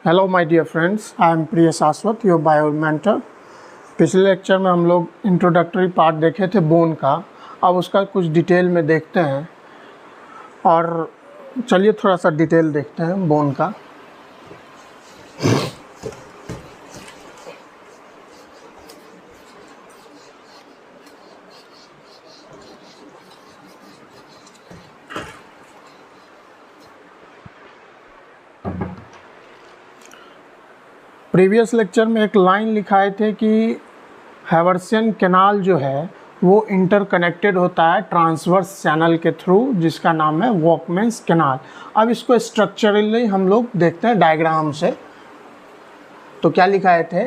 Hello my dear friends, I am Priya Shashwat, your bio mentor. पिछले lecture में हम लोग इंट्रोडक्टरी पार्ट देखे थे बोन का। अब उसका कुछ डिटेल में देखते हैं और चलिए थोड़ा सा डिटेल देखते हैं बोन का। प्रीवियस लेक्चर में एक लाइन लिखाए थे कि हैवर्सियन कैनाल जो है वो इंटरकनेक्टेड होता है ट्रांसवर्स चैनल के थ्रू, जिसका नाम है वॉकमैन्स कैनाल। अब इसको स्ट्रक्चरली हम लोग देखते हैं डायग्राम से। तो क्या लिखाए थे?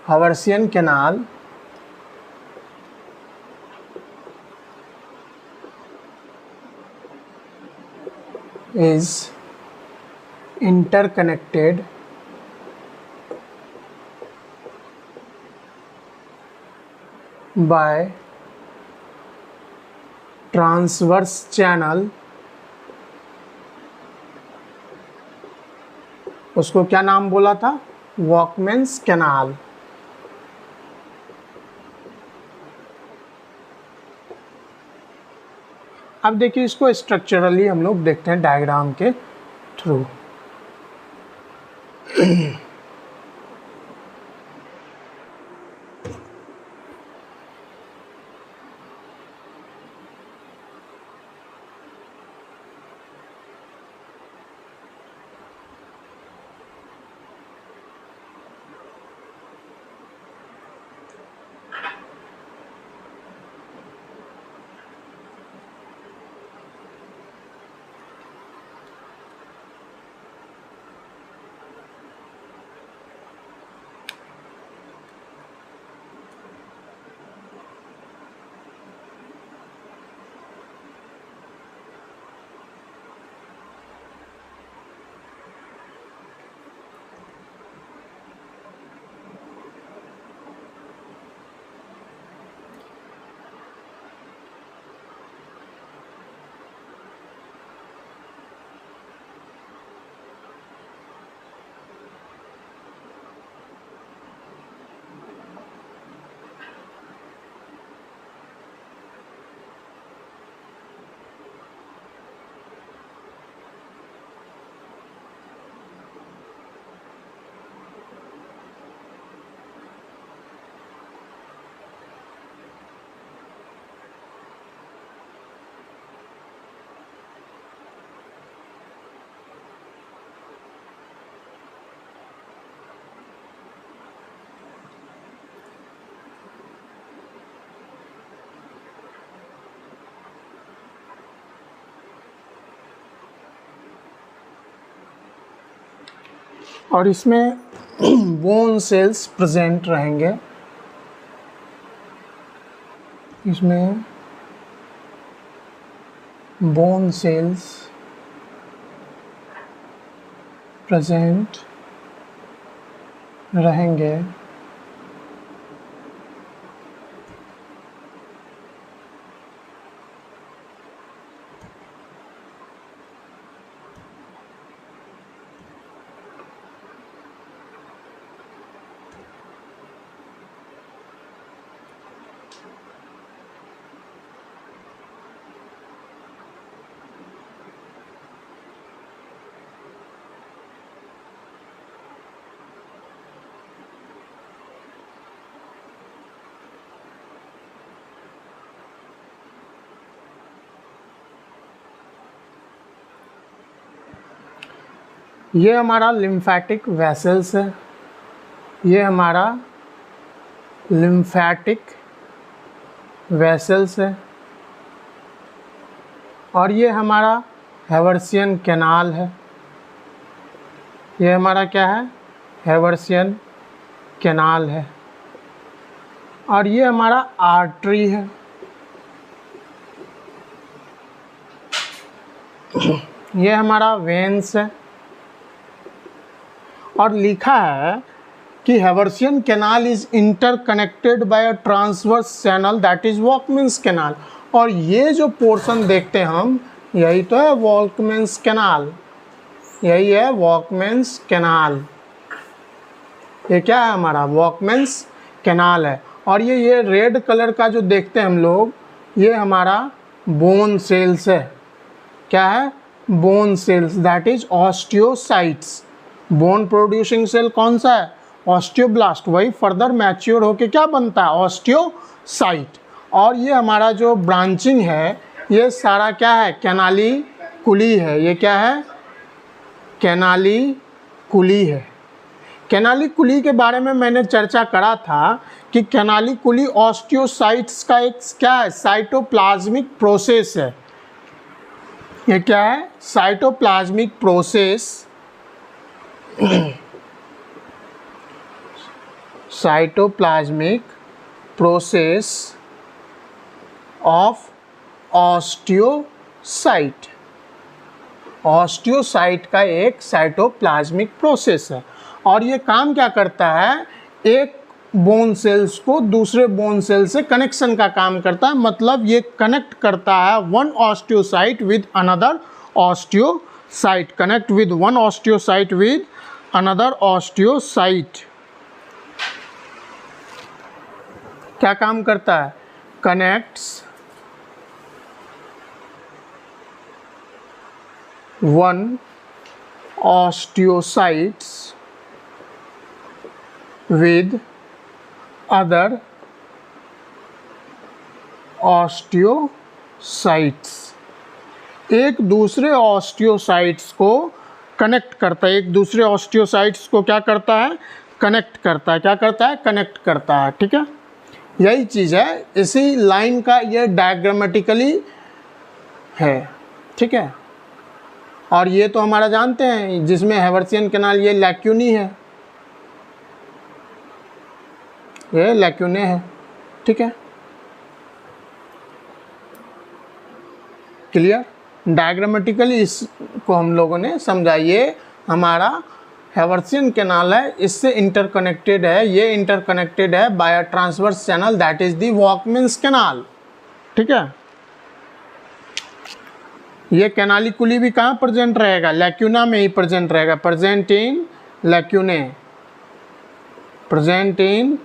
Haversian canal is interconnected by transverse channel। उसको क्या नाम बोला था? वॉकमैन्स कैनाल। अब देखिए, इसको स्ट्रक्चरली हम लोग देखते हैं डायग्राम के थ्रू। और इसमें बोन सेल्स प्रेजेंट रहेंगे। इसमें बोन सेल्स प्रेजेंट रहेंगे। ये हमारा लिम्फैटिक वेसल्स है। ये हमारा लिम्फैटिक वेसल्स है और ये हमारा हैवर्सियन कैनाल है। ये हमारा क्या है? हैवर्सियन कैनाल है। और ये हमारा आर्टरी है। ये हमारा वेन्स है। और लिखा है कि Haversian canal is interconnected by a transverse channel that is Volkmann's canal. और ये जो पोर्शन देखते हैं हम, यही तो है वॉकमैन्स कैनाल। यही है वॉकमैन्स कैनाल। ये क्या है हमारा वॉकमैन्स कैनाल है। और ये रेड कलर का जो देखते हैं हम लोग, ये हमारा बोन सेल्स है। क्या है? Bone cells, that is osteocytes. Bone producing cell कौन सा है? ऑस्टियोब्लास्ट। वही फर्दर मैच्योर होके क्या बनता है? ऑस्टियोसाइट। और ये हमारा जो ब्रांचिंग है, ये सारा क्या है? कैनालिकुली है। ये क्या है? कैनालिकुली है। कैनालिकुली के बारे में मैंने चर्चा करा था कि कैनालिकुली ऑस्टियोसाइट्स का एक क्या है? साइटोप्लाज्मिक प्रोसेस है। ये क्या है? Cytoplasmic process, cytoplasmic process of osteocyte. Osteocyte का एक साइटोप्लाज्मिक प्रोसेस है। और ये काम क्या करता है? एक बोन सेल्स को दूसरे बोन सेल से कनेक्शन का काम करता है। मतलब ये कनेक्ट करता है one osteocyte with another osteocyte, connect with one osteocyte with another osteocyte. क्या काम करता है? Connects one osteocytes with other osteocytes. एक दूसरे ऑस्टियोसाइट्स को कनेक्ट करता है। एक दूसरे ऑस्टियोसाइट्स को क्या करता है? कनेक्ट करता है। क्या करता है? कनेक्ट करता है। ठीक है, यही चीज़ है। इसी लाइन का ये डायग्रामेटिकली है। ठीक है, और ये तो हमारा जानते हैं, जिसमें हैवर्सियन कैनाल, ये लैक्यूनी है, ये लैक्यूने है। ठीक है, क्लियर? डायग्रामेटिकली इसको हम लोगों ने समझा। ये हमारा हैवर्सियन कैनाल है, इससे इंटरकनेक्टेड है। ये इंटरकनेक्टेड है by a transverse channel, that is the Volkmann's canal. ठीक है, ये कैनालिकुली भी कहाँ प्रेजेंट रहेगा? लैक्यूना में ही प्रेजेंट रहेगा। Present in lacunae, present in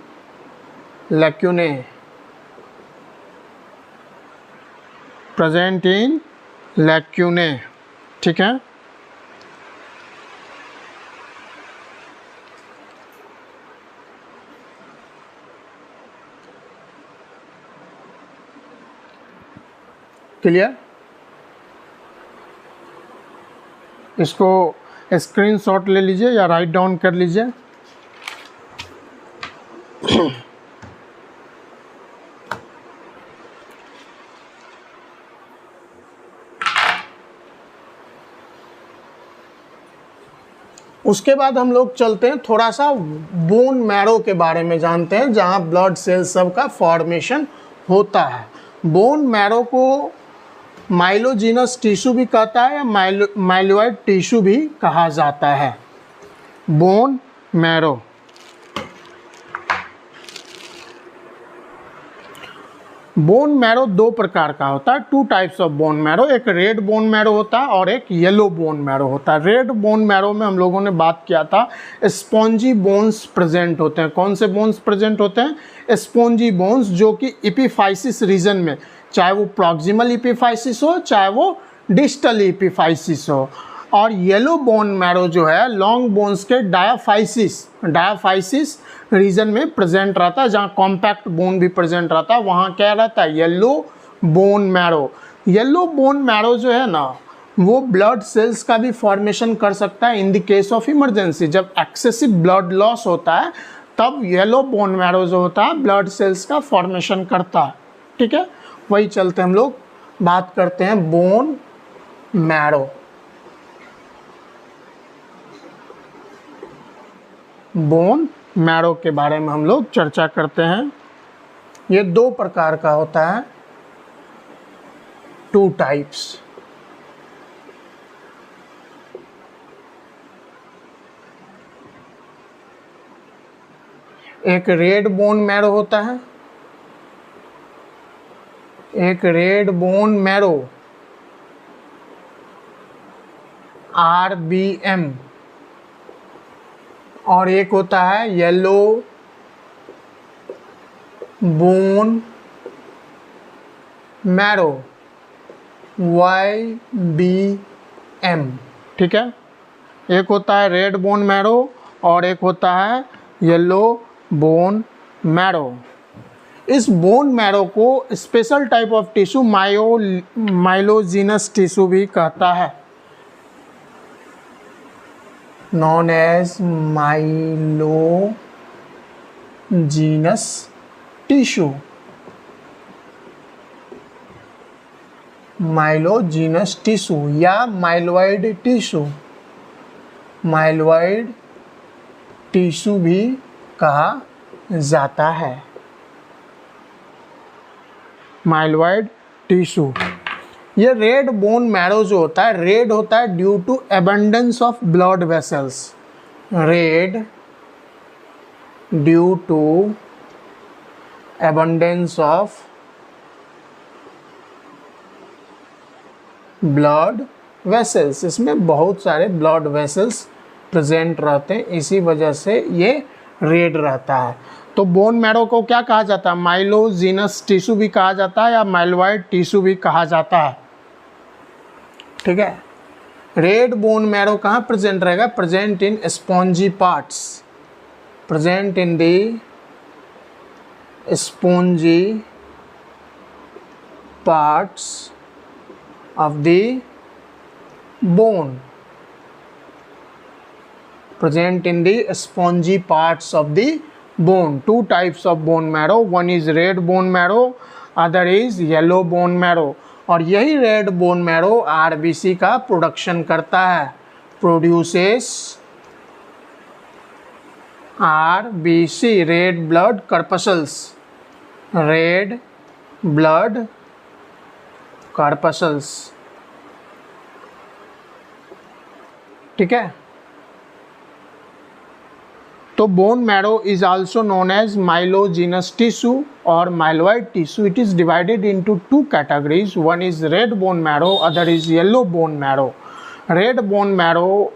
lacunae, present in lacunae. ठीक है, क्लियर? इसको स्क्रीनशॉट ले लीजिए या राइट डाउन कर लीजिए। उसके बाद हम लोग चलते हैं, थोड़ा सा बोन मैरो के बारे में जानते हैं, जहाँ ब्लड सेल सब का फॉर्मेशन होता है। बोन मैरो को माइलोजिनस टिश्यू भी कहता है या माइलोइड टिश्यू भी कहा जाता है। बोन मैरो, बोन मैरो दो प्रकार का होता है, two types of bone marrow. एक रेड बोन मैरो होता है और एक येलो बोन मैरो होता है। रेड बोन मैरो में हम लोगों ने बात किया था, स्पॉन्जी बोन्स प्रेजेंट होते हैं। कौन से बोन्स प्रेजेंट होते हैं? स्पॉन्जी बोन्स, जो कि इपिफाइसिस रीजन में, चाहे वो प्रॉक्सिमल इपिफाइसिस हो चाहे वो डिस्टल इपिफाइसिस हो। और येलो बोन मैरो जो है लॉन्ग बोन्स के डायाफाइसिस रीजन में प्रेजेंट रहता है, जहाँ कॉम्पैक्ट बोन भी प्रेजेंट रहता है, वहाँ क्या रहता है? Yellow bone marrow. Yellow bone marrow जो है ना, वो ब्लड सेल्स का भी फॉर्मेशन कर सकता है in the case of emergency. जब एक्सेसिव ब्लड लॉस होता है तब येलो बोन मैरो जो होता है ब्लड सेल्स का फॉर्मेशन करता है। ठीक है, वही चलते हम लोग बात करते हैं बोन मैरो। बोन मैरो के बारे में हम लोग चर्चा करते हैं। ये दो प्रकार का होता है, टू टाइप्स। एक रेड बोन मैरो होता है, एक रेड बोन मैरो RBM, और एक होता है येलो बोन मैरो, YBM, ठीक है। एक होता है रेड बोन मैरो और एक होता है येलो बोन मैरो। इस बोन मैरो को special type of tissue myelogenous tissue भी कहता है, known as myelogenous tissue, myelogenous tissue या माइलॉइड टिश्यू, माइलॉइड टिश्यू भी कहा जाता है, माइलॉइड टिश्यू। ये रेड बोन मैरो जो होता है, रेड होता है due to abundance of blood vessels, red due to abundance of blood vessels, इसमें बहुत सारे ब्लड वेसल्स प्रेजेंट रहते हैं, इसी वजह से ये रेड रहता है। तो बोन मैरो को क्या कहा जाता है, माइलोजीनस टिश्यू भी कहा जाता है या माइलॉइड टिश्यू भी कहा जाता है, ठीक है। रेड बोन मैरो कहाँ प्रेजेंट रहेगा, present in spongy parts, present in the spongy parts of the bone, present in the spongy parts of the bone. Two types of bone marrow, one is red bone marrow, other is yellow bone marrow। और यही red bone marrow RBC का production करता है, produces RBC, red blood corpuscles, red blood corpuscles, ठीक है। तो bone marrow is also known as myelogenous tissue और myeloid tissue. It is divided into two categories, one is red bone marrow, other is yellow bone marrow. Red bone marrow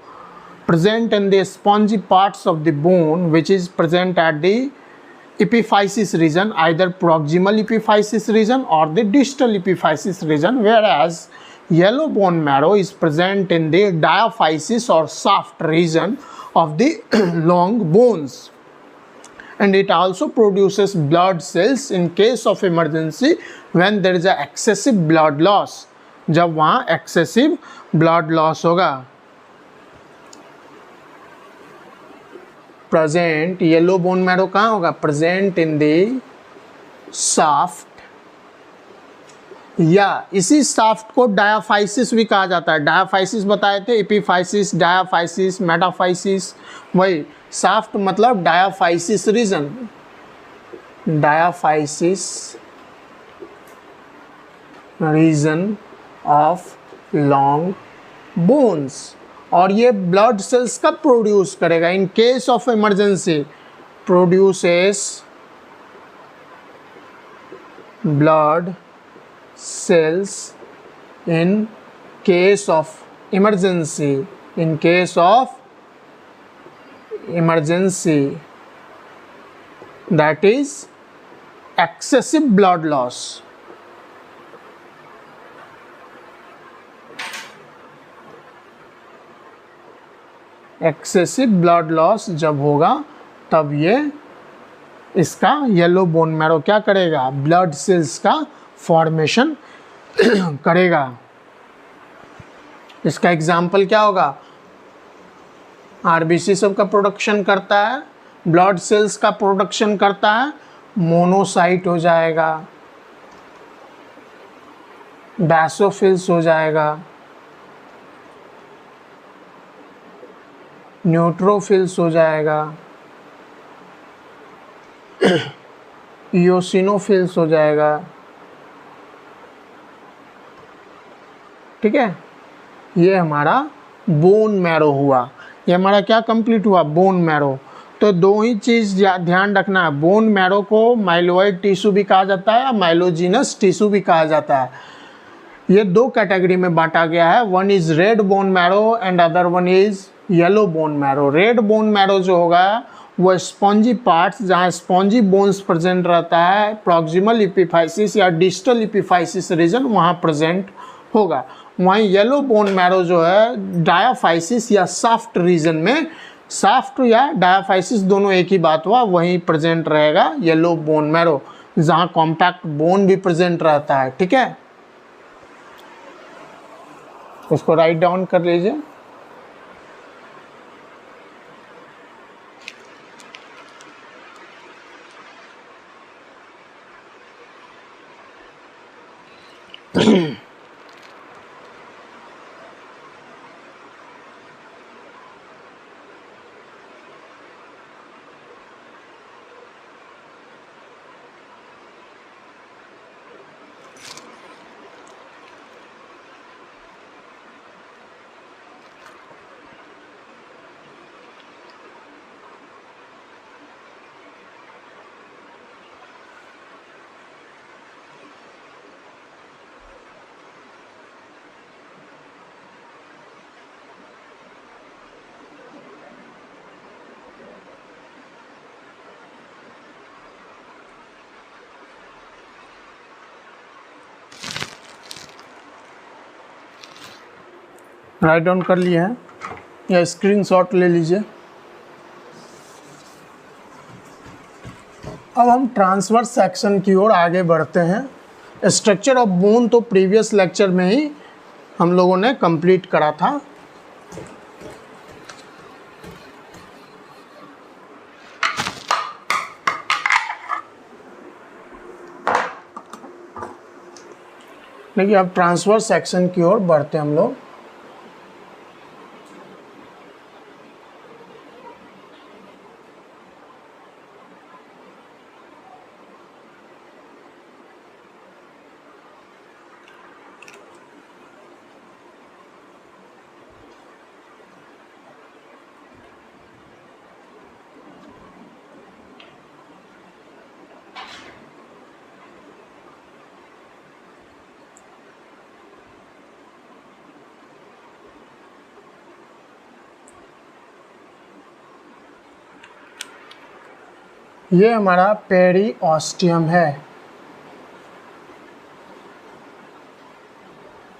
present in the spongy parts of the bone which is present at the epiphysis region, either proximal epiphysis region or the distal epiphysis region, whereas yellow bone marrow is present in the diaphysis or shaft region of the long bones, and it also produces blood cells in case of emergency when there is a excessive blood loss, जब वहाँ excessive blood loss होगा। Present yellow bone marrow कहाँ होगा, present in the shaft, या इसी shaft को diaphysis भी कहा जाता है। डायाफाइसिस बताए थे, एपिफाइसिस, डायाफाइसिस, मेटाफाइसिस, वही शाफ्ट मतलब diaphysis region, diaphysis region of long bones. और ये ब्लड सेल्स कब प्रोड्यूस करेगा, in case of emergency produces blood cells in case of emergency, in case of emergency, that is excessive blood loss. Excessive blood loss जब होगा तब ये इसका yellow bone marrow क्या करेगा, ब्लड सेल्स का फॉर्मेशन करेगा। इसका एग्जाम्पल क्या होगा, आरबीसी सब का प्रोडक्शन करता है, ब्लड सेल्स का प्रोडक्शन करता है, मोनोसाइट हो जाएगा, बैसोफिल्स हो जाएगा, न्यूट्रोफिल्स हो जाएगा, इयोसिनोफिल्स हो जाएगा, ठीक है। ये हमारा बोन मैरो हुआ, ये हमारा क्या कंप्लीट हुआ, बोन मैरो। तो दो ही चीज़ ध्यान रखना है, बोन मैरो को माइलॉइड टिश्यू भी कहा जाता है, माइलोजीनस टिश्यू भी कहा जाता है। ये दो कैटेगरी में बांटा गया है, one is red bone marrow and other one is yellow bone marrow. Red bone marrow जो होगा वो स्पॉन्जी पार्ट्स, जहाँ स्पॉन्जी बोन्स प्रेजेंट रहता है, प्रॉक्सिमल इपिफाइसिस या डिस्टल इपिफाइसिस रीजन वहाँ प्रेजेंट होगा। वहीं येलो बोन मैरो जो है डायाफाइसिस या साफ्ट रीजन में, साफ्ट या डायाफाइसिस दोनों एक ही बात हुआ, वहीं प्रेजेंट रहेगा येलो बोन मैरो, जहाँ कॉम्पैक्ट बोन भी प्रेजेंट रहता है। ठीक है, उसको राइट डाउन कर लीजिए। राइट डाउन कर लिए हैं या स्क्रीनशॉट ले लीजिए। अब हम ट्रांसवर्स सेक्शन की ओर आगे बढ़ते हैं। स्ट्रक्चर ऑफ बोन तो प्रीवियस लेक्चर में ही हम लोगों ने कंप्लीट करा था। देखिए अब ट्रांसवर्स सेक्शन की ओर बढ़ते हैं हम लोग। ये हमारा पेरिओस्टियम है।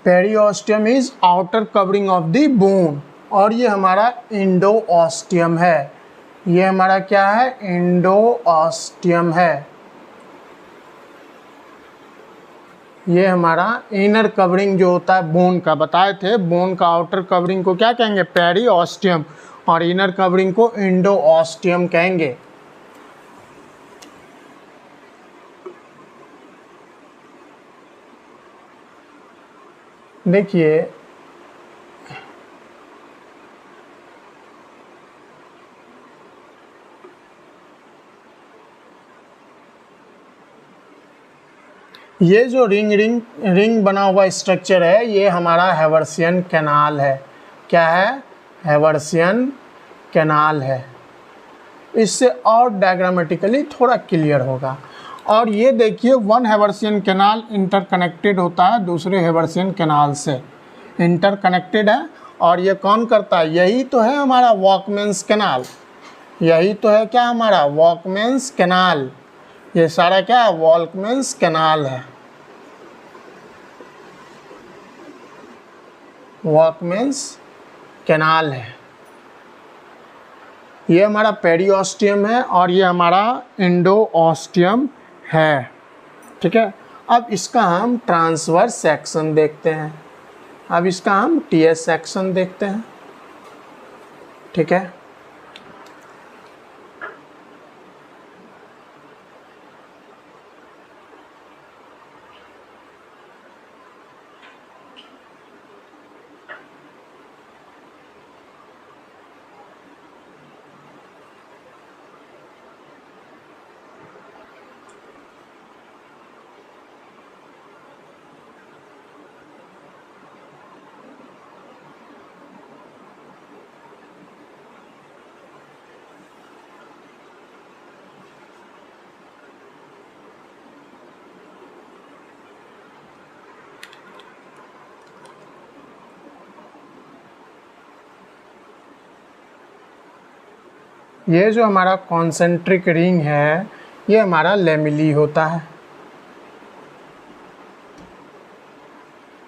Periosteum is outer covering of the bone. और ये हमारा इंडोओस्टियम है। ये हमारा क्या है? इंडोओस्टियम है। ये हमारा इनर कवरिंग जो होता है बोन का, बताए थे बोन का आउटर कवरिंग को क्या कहेंगे? पेरिओस्टियम, और इनर कवरिंग को इंडोओस्टियम कहेंगे। देखिए ये जो रिंग बना हुआ स्ट्रक्चर है, ये हमारा हैवर्सियन कैनाल है। क्या है? हैवर्सियन कैनाल है। इससे और डायग्रामेटिकली थोड़ा क्लियर होगा। और ये देखिए वन हैवर्सियन कैनाल इंटरकनेक्टेड होता है दूसरे हैवर्सियन कैनाल से, इंटरकनेक्टेड है। और ये कौन करता है? यही तो है हमारा वॉकमैन्स कैनाल। यही तो है क्या? हमारा वॉकमैन्स कैनाल। ये सारा क्या है? वॉकमैन्स कैनाल है। वॉकमैन्स कैनाल है। ये हमारा पेरिओस्टियम है और ये हमारा इंडोओस्टियम है। ठीक है, अब इसका हम ट्रांसवर्स सेक्शन देखते हैं। अब इसका हम टीएस सेक्शन देखते हैं। ठीक है, ये जो हमारा कॉन्सेंट्रिक रिंग है ये हमारा लैमेली होता है।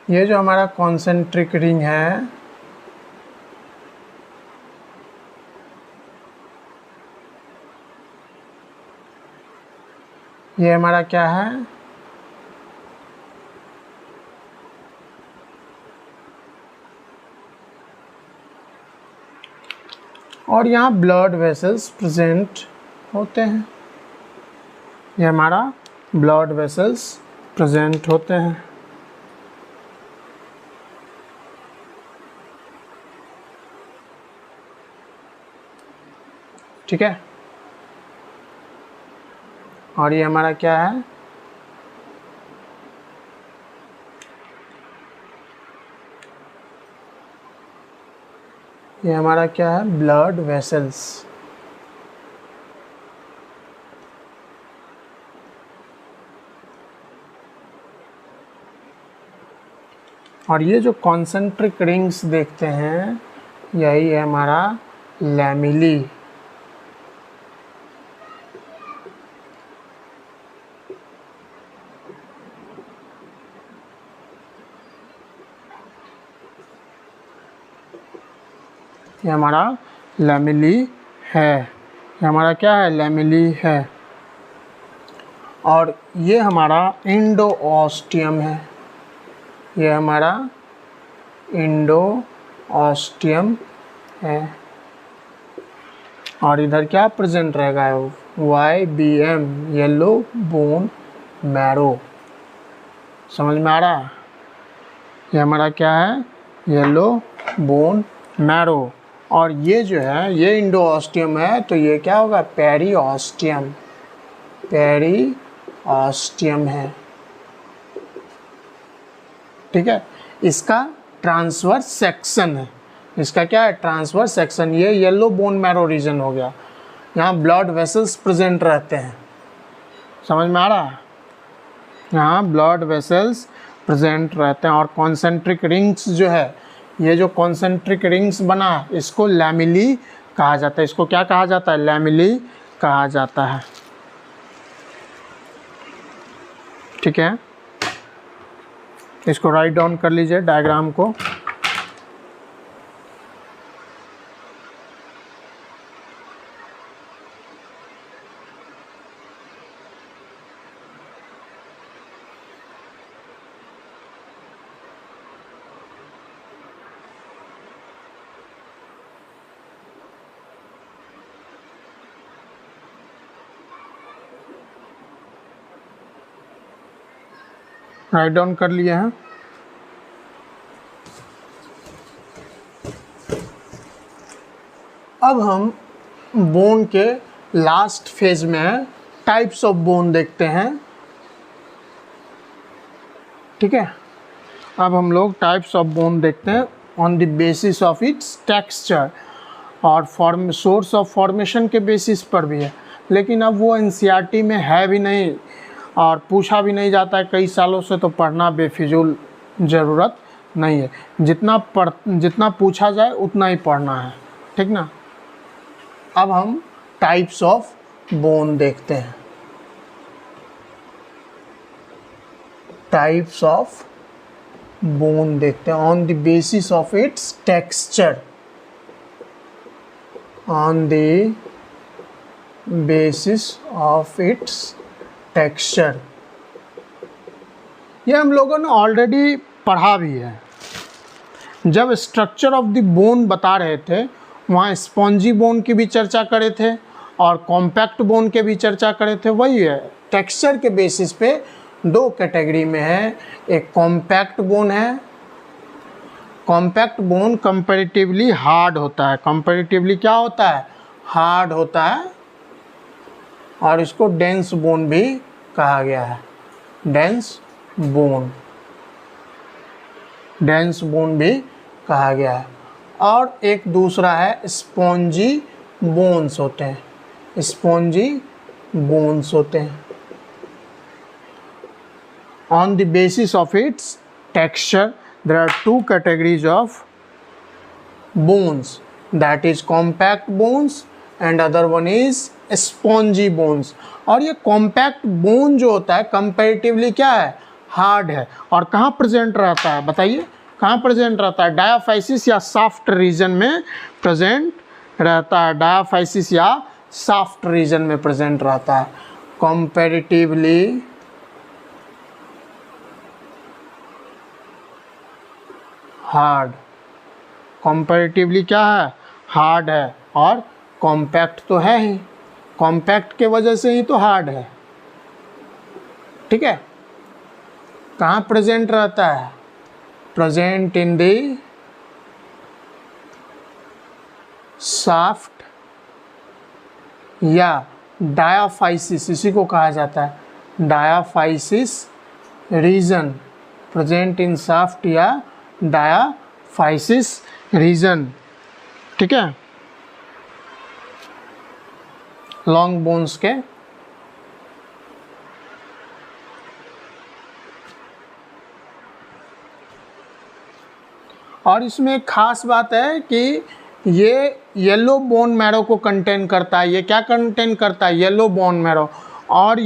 ये जो हमारा कॉन्सेंट्रिक रिंग है ये हमारा क्या है, और यहाँ ब्लड वेसल्स प्रेजेंट होते हैं। ये हमारा ब्लड वेसल्स प्रेजेंट होते हैं। ठीक है, और ये हमारा क्या है, ये हमारा क्या है, ब्लड वेसल्स। और ये जो कॉन्सेंट्रिक रिंग्स देखते हैं यही है हमारा लैमेली। ये हमारा लैमेली है, ये हमारा क्या है, लैमेली है। और ये हमारा इंडोऑस्टियम है, ये हमारा इंडोऑस्टियम है। और इधर क्या प्रेजेंट रहेगा, YBM, येलो बोन मैरो। समझ में आ रहा है, ये हमारा क्या है, येलो बोन मैरो। और ये जो है ये इंडोऑस्टियम है तो ये क्या होगा, पेरीऑस्टियम, पेरीऑस्टियम है। ठीक है, इसका ट्रांसवर्स सेक्शन है, इसका क्या है, ट्रांसवर्स सेक्शन। ये येलो बोन मैरो रीजन हो गया, यहाँ ब्लड वेसल्स प्रेजेंट रहते हैं। समझ में आ रहा है, यहाँ ब्लड वेसल्स प्रेजेंट रहते हैं। और कॉन्सेंट्रिक रिंग्स जो है, ये जो कॉन्सेंट्रिक रिंग्स बना इसको लैमेली कहा जाता है। इसको क्या कहा जाता है, लैमेली कहा जाता है। ठीक है, इसको राइट डाउन कर लीजिए डायग्राम को। राइट डाउन कर लिए हैं। अब हम बोन के लास्ट फेज में टाइप्स ऑफ बोन देखते हैं। ठीक है, अब हम लोग टाइप्स ऑफ बोन देखते हैं on the basis of its texture, और सोर्स ऑफ फॉर्मेशन के बेसिस पर भी है। लेकिन अब वो एनसीईआरटी में है भी नहीं और पूछा भी नहीं जाता है कई सालों से, तो पढ़ना बेफिजूल ज़रूरत नहीं है। जितना पूछा जाए उतना ही पढ़ना है। ठीक ना, अब हम टाइप्स ऑफ बोन देखते हैं। टाइप्स ऑफ बोन देखते हैं on the basis of its texture, on the basis of its texture. ये हम लोगों ने ऑलरेडी पढ़ा भी है। जब स्ट्रक्चर ऑफ द बोन बता रहे थे वहाँ स्पॉन्जी बोन की भी चर्चा करे थे और कॉम्पैक्ट बोन के भी चर्चा करे थे। वही है, टेक्सचर के बेसिस पे दो कैटेगरी में है। एक कॉम्पैक्ट बोन है, कॉम्पैक्ट बोन कंपैरेटिवली हार्ड होता है। कंपैरेटिवली क्या होता है, हार्ड होता है। और इसको डेंस बोन भी कहा गया है, डेंस बोन, डेंस बोन भी कहा गया है। और एक दूसरा है स्पॉन्जी बोन्स होते हैं, स्पॉन्जी बोन्स होते हैं। On the basis of its texture there are two categories of bones, that is compact bones and other one is spongy bones. और ये कॉम्पैक्ट बोन जो होता है कंपैरेटिवली क्या है, हार्ड है। और कहाँ प्रेजेंट रहता है बताइए, कहाँ प्रेजेंट रहता है, डायाफाइसिस या सॉफ्ट रीजन में प्रेजेंट रहता है, डायाफाइसिस या सॉफ्ट रीजन में प्रेजेंट रहता है। कंपैरेटिवली हार्ड, कंपैरेटिवली क्या है, हार्ड है। और कॉम्पैक्ट तो है ही, कॉम्पैक्ट के वजह से ही तो हार्ड है, ठीक है। कहाँ प्रेजेंट रहता है, प्रेजेंट इन दी सॉफ्ट या डायाफाइसिस, इसी को कहा जाता है diaphysis region, present in soft या डायाफाइसिस रीजन, ठीक है, लॉन्ग बोन्स के। और इसमें एक खास बात है कि ये येलो बोन मैरो को कंटेन करता है। ये क्या कंटेन करता है, येलो बोन मैरो। और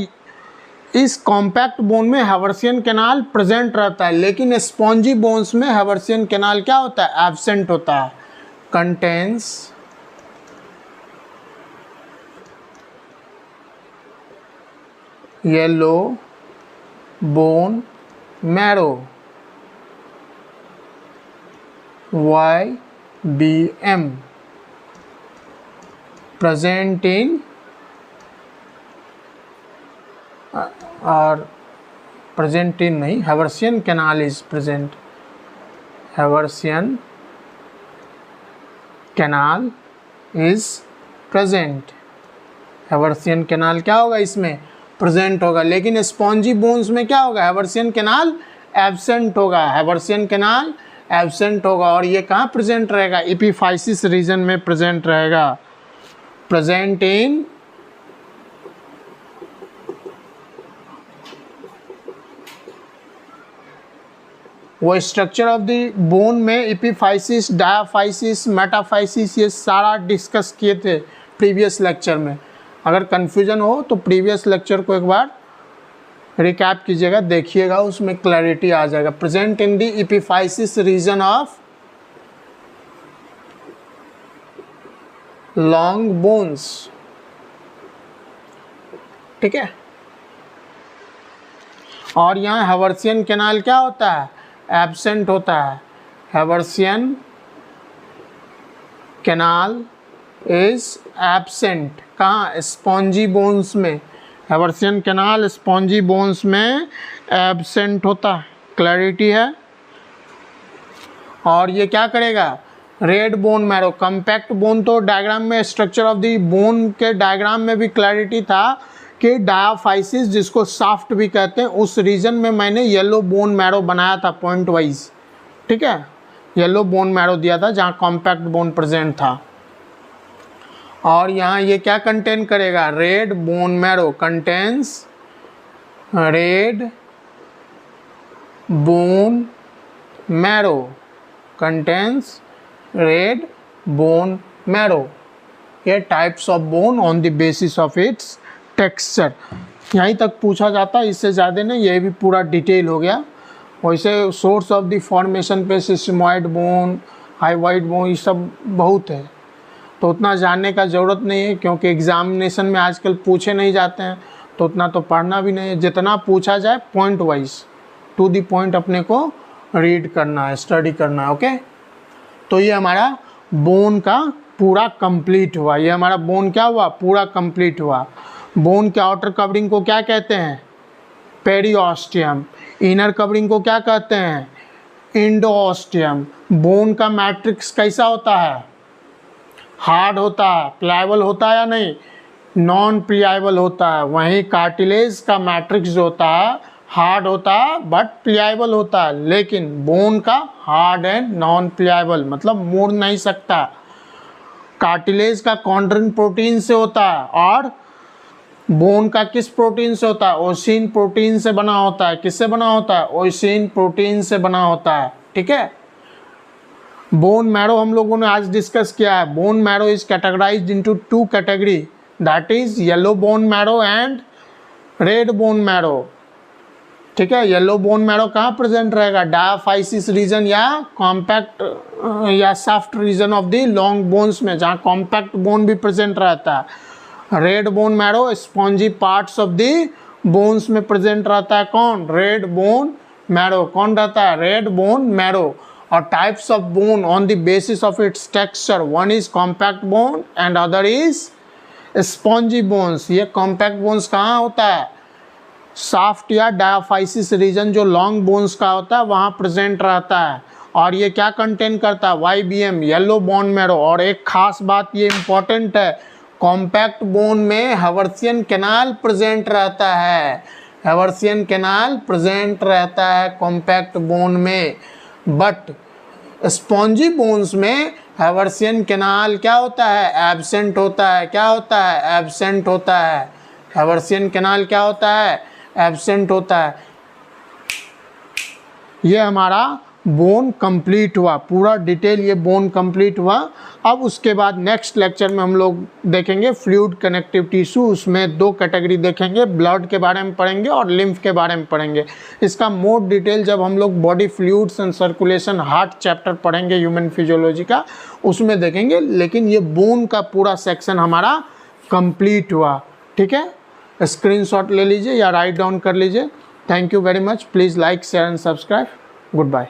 इस कॉम्पैक्ट बोन में हैवर्सियन कैनाल प्रेजेंट रहता है, लेकिन स्पॉन्जी बोन्स में हैवर्सियन कैनाल क्या होता है, एब्सेंट होता है। Contains yellow bone marrow, YBM, present in और present in नहीं, Haversian canal is present, Haversian canal is present, Haversian canal क्या होगा इसमें, प्रेजेंट होगा। लेकिन स्पॉन्जी बोन्स में क्या होगा, हैवर्सियन कैनाल एब्सेंट होगा, हैवर्सियन कैनाल एब्सेंट होगा। और ये कहाँ प्रेजेंट रहेगा, एपिफाइसिस रीजन में प्रेजेंट रहेगा, प्रेजेंट इन वो स्ट्रक्चर ऑफ द बोन में एपिफाइसिस, डायाफाइसिस, मेटाफाइसिस, ये सारा डिस्कस किए थे प्रीवियस लेक्चर में। अगर कंफ्यूजन हो तो प्रीवियस लेक्चर को एक बार रिकैप कीजिएगा, देखिएगा, उसमें क्लैरिटी आ जाएगा। Present in the epiphysis region of long bones, ठीक है। और यहाँ हैवर्सियन कैनाल क्या होता है, एब्सेंट होता है। हैवर्सियन कैनाल इज एब्सेंट, कहाँ, स्पॉन्जी बोन्स में। हैवर्सियन कैनाल स्पॉन्जी बोन्स में एब्सेंट होता है, क्लैरिटी है। और ये क्या करेगा, red bone marrow, compact bone तो डायग्राम में, स्ट्रक्चर ऑफ द बोन के डायग्राम में भी क्लैरिटी था कि डायाफाइसिस, जिसको सॉफ्ट भी कहते हैं, उस रीजन में मैंने येलो बोन मैरो बनाया था पॉइंट वाइज, ठीक है। येलो बोन मैरो दिया था जहाँ कॉम्पैक्ट बोन प्रेजेंट था। और यहाँ ये क्या कंटेन करेगा, red bone marrow, contains red bone marrow, contains red bone marrow. ये types of bone on the basis of its texture, यहीं तक पूछा जाता है, इससे ज़्यादा नहीं, ये भी पूरा डिटेल हो गया। वैसे सोर्स ऑफ द फॉर्मेशन पे सिस्मोइड बोन, हाइवाइड बोन, ये सब बहुत है, तो उतना जानने का ज़रूरत नहीं है, क्योंकि एग्जामिनेशन में आजकल पूछे नहीं जाते हैं, तो उतना तो पढ़ना भी नहीं है। जितना पूछा जाए point wise, to the point अपने को रीड करना है, स्टडी करना है, ओके। तो ये हमारा बोन का पूरा कंप्लीट हुआ, ये हमारा बोन क्या हुआ, पूरा कंप्लीट हुआ। बोन के आउटर कवरिंग को क्या कहते हैं, पेरिओस्टियम। इनर कवरिंग को क्या कहते हैं, इंडोस्टियम। बोन का मैट्रिक्स कैसा होता है, हार्ड होता है, प्लायबल होता है या नहीं, नॉन प्लायबल होता है। वहीं कार्टिलेज का मैट्रिक्स जो होता है हार्ड होता है बट प्लायबल होता है, लेकिन बोन का हार्ड एंड नॉन प्लायबल, मतलब मुड़ नहीं सकता। कार्टिलेज का कॉन्ड्रिन प्रोटीन से होता है, और बोन का किस प्रोटीन से होता है, ओसिन प्रोटीन से बना होता है। किससे बना होता है, ओसिन प्रोटीन से बना होता है, ठीक है। बोन मैरो हम लोगों ने आज डिस्कस किया है। Bone marrow is categorized into 2 category, that is yellow bone marrow and red bone marrow. ठीक है, येलो बोन मैरो कहाँ प्रेजेंट रहेगा, डायाफाइसिस रीजन या कॉम्पैक्ट या soft region of the long bones में, जहाँ कॉम्पैक्ट बोन भी प्रेजेंट रहता है। Red bone marrow spongy parts of the bones में प्रेजेंट रहता है। कौन, रेड बोन मैरो। कौन रहता है, रेड बोन मैरो। और types of bone on the basis of its texture, one is compact bone and other is spongy bones. ये compact bones कहाँ होता है, सॉफ्ट या डायाफाइसिस रीजन जो लॉन्ग बोन्स का होता है वहाँ प्रेजेंट रहता है। और ये क्या कंटेन करता है, YBM येलो बोन मैरो। और एक खास बात ये इंपॉर्टेंट है, कॉम्पैक्ट बोन में हैवर्सियन कैनाल प्रेजेंट रहता है। हैवर्सियन कैनाल प्रेजेंट रहता है कॉम्पैक्ट बोन में, बट स्पॉन्जी बोन्स में हैवर्सियन कैनाल क्या होता है, एब्सेंट होता है। क्या होता है, एब्सेंट होता है। हैवर्सियन कैनाल क्या होता है, एब्सेंट होता है। ये हमारा बोन कंप्लीट हुआ, पूरा डिटेल ये बोन कंप्लीट हुआ। अब उसके बाद नेक्स्ट लेक्चर में हम लोग देखेंगे फ्लूइड कनेक्टिव टिश्यू। उसमें 2 कैटेगरी देखेंगे, ब्लड के बारे में पढ़ेंगे और लिम्फ के बारे में पढ़ेंगे। इसका मोर डिटेल जब हम लोग body fluids and circulation heart chapter पढ़ेंगे ह्यूमन फिजियोलॉजी का, उसमें देखेंगे। लेकिन ये बोन का पूरा सेक्शन हमारा कंप्लीट हुआ। ठीक है, स्क्रीनशॉट ले लीजिए या राइट डाउन कर लीजिए। Thank you very much. Please like, share and subscribe. Good bye.